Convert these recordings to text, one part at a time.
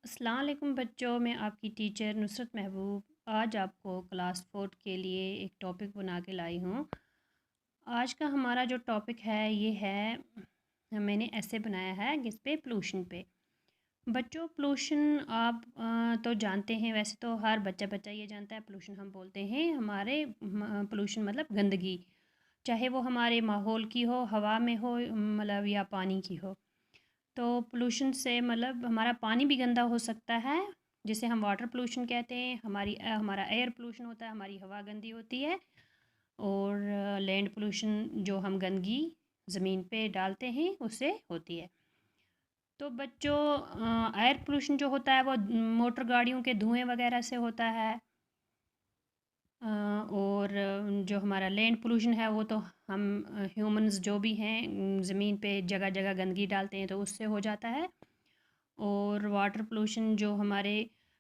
अस्सलाम वालेकुम बच्चों, मैं आपकी टीचर नुसरत महबूब आज आपको क्लास 4 के लिए एक टॉपिक बना के लाई हूँ। आज का हमारा जो टॉपिक है ये है, मैंने ऐसे बनाया है किस पे, पोल्यूशन पे। बच्चों पोल्यूशन आप तो जानते हैं, वैसे तो हर बच्चा बच्चा ये जानता है पोल्यूशन हम बोलते हैं हमारे पोल्यूशन मतलब गंदगी, चाहे वो हमारे माहौल की हो, हवा में हो, मतलब या पानी की हो। तो पोल्यूशन से मतलब हमारा पानी भी गंदा हो सकता है, जिसे हम वाटर पोल्यूशन कहते हैं। हमारा एयर पोल्यूशन होता है, हमारी हवा गंदी होती है। और लैंड पोल्यूशन जो हम गंदगी ज़मीन पे डालते हैं उससे होती है। तो बच्चों एयर पोल्यूशन जो होता है वो मोटर गाड़ियों के धुएं वगैरह से होता है। और जो हमारा लैंड पोल्यूशन है वो तो हम ह्यूमंस जो भी हैं ज़मीन पे जगह जगह गंदगी डालते हैं तो उससे हो जाता है। और वाटर पोल्यूशन जो हमारे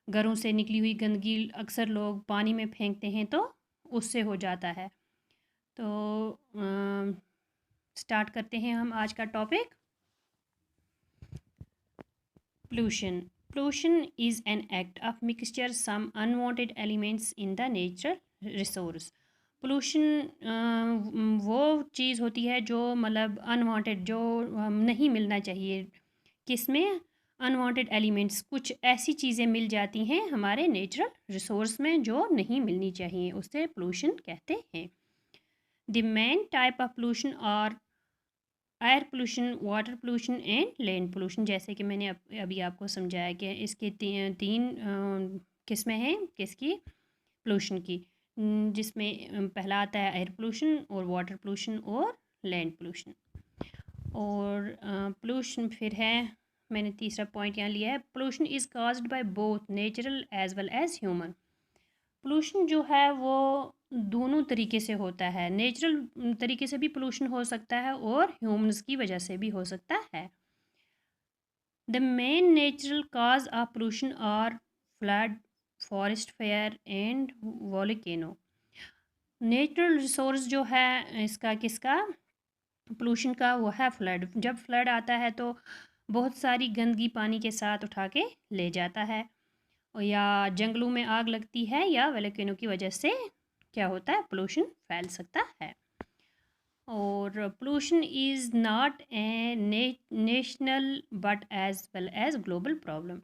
घरों से निकली हुई गंदगी अक्सर लोग पानी में फेंकते हैं तो उससे हो जाता है। तो स्टार्ट करते हैं हम आज का topic. Pollution pollution is an act of mixture some unwanted elements in the natural resource. Pollution वो चीज़ होती है जो मतलब अनवांटेड, जो नहीं मिलना चाहिए। किसमें? अनवांटेड एलिमेंट्स, कुछ ऐसी चीज़ें मिल जाती हैं हमारे नेचुरल रिसोर्स में जो नहीं मिलनी चाहिए, उसे पोल्यूशन कहते हैं। The main type of pollution और air pollution, water pollution and land pollution. जैसे कि मैंने अभी आपको समझाया कि इसके तीन किस्में हैं किसकी, पोल्यूशन की, जिसमें पहला आता है एयर पोल्यूशन और वाटर पोल्यूशन और लैंड पोल्यूशन। और पोल्यूशन फिर है, मैंने तीसरा पॉइंट यहाँ लिया है, pollution is caused by both natural as well as human. Pollution जो है वो दोनों तरीके से होता है, नेचुरल तरीके से भी पोल्यूशन हो सकता है और ह्यूमंस की वजह से भी हो सकता है। The main natural cause of pollution are flood, forest fire and volcano. Natural resource जो है इसका किसका, पोल्यूशन का, वो है फ्लड। जब फ्लड आता है तो बहुत सारी गंदगी पानी के साथ उठा के ले जाता है। और या जंगलों में आग लगती है या वोल्केनो की वजह से क्या होता है, पोल्यूशन फैल सकता है। और pollution is not a national but as well as global problem.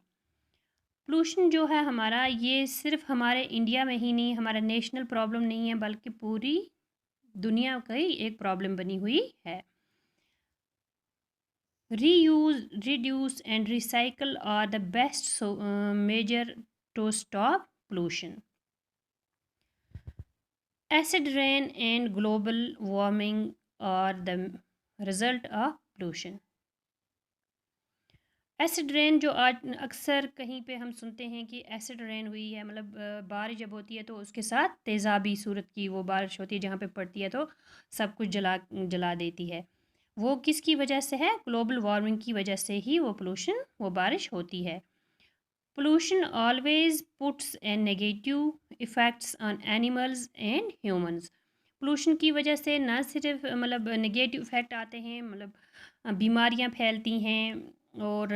Pollution जो है हमारा, ये सिर्फ हमारे इंडिया में ही नहीं, हमारा नेशनल प्रॉब्लम नहीं है, बल्कि पूरी दुनिया की एक प्रॉब्लम बनी हुई है। Reuse, reduce and recycle are the best measure to stop pollution. Acid rain and global warming are the result of pollution. Acid rain जो आज अक्सर कहीं पे हम सुनते हैं कि एसिड रेन हुई है, मतलब बारिश जब होती है तो उसके साथ तेज़ाबी सूरत की वो बारिश होती है, जहाँ पे पड़ती है तो सब कुछ जला जला देती है। वो किसकी वजह से है? ग्लोबल वार्मिंग की वजह से ही वो पोल्यूशन, वो बारिश होती है। Pollution always puts A negative effects on animals and humans. Pollution की वजह से ना सिर्फ मतलब नेगेटिव इफ़ेक्ट आते हैं, मतलब बीमारियां फैलती हैं और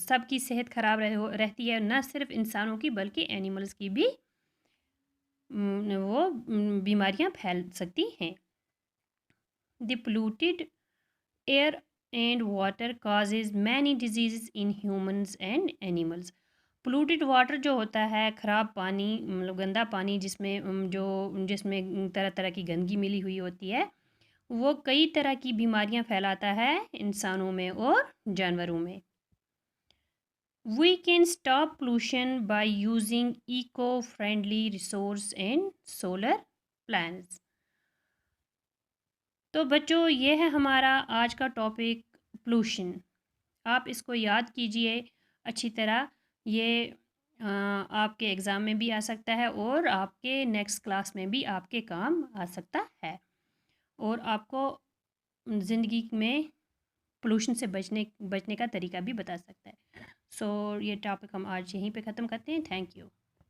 सबकी सेहत ख़राब रहती है, ना सिर्फ इंसानों की बल्कि एनिमल्स की भी वो बीमारियां फैल सकती हैं। The polluted air and water causes many diseases in humans and animals. Polluted water जो होता है, ख़राब पानी, मतलब गंदा पानी जिसमें जिसमें तरह तरह की गंदगी मिली हुई होती है, वो कई तरह की बीमारियां फैलाता है इंसानों में और जानवरों में। We can stop pollution by using eco-friendly resource and solar plants. तो बच्चों ये है हमारा आज का टॉपिक, पोल्यूशन। आप इसको याद कीजिए अच्छी तरह, ये आपके एग्ज़ाम में भी आ सकता है और आपके नेक्स्ट क्लास में भी आपके काम आ सकता है, और आपको ज़िंदगी में पोल्यूशन से बचने का तरीका भी बता सकता है। सो ये टॉपिक हम आज यहीं पे ख़त्म करते हैं। Thank you.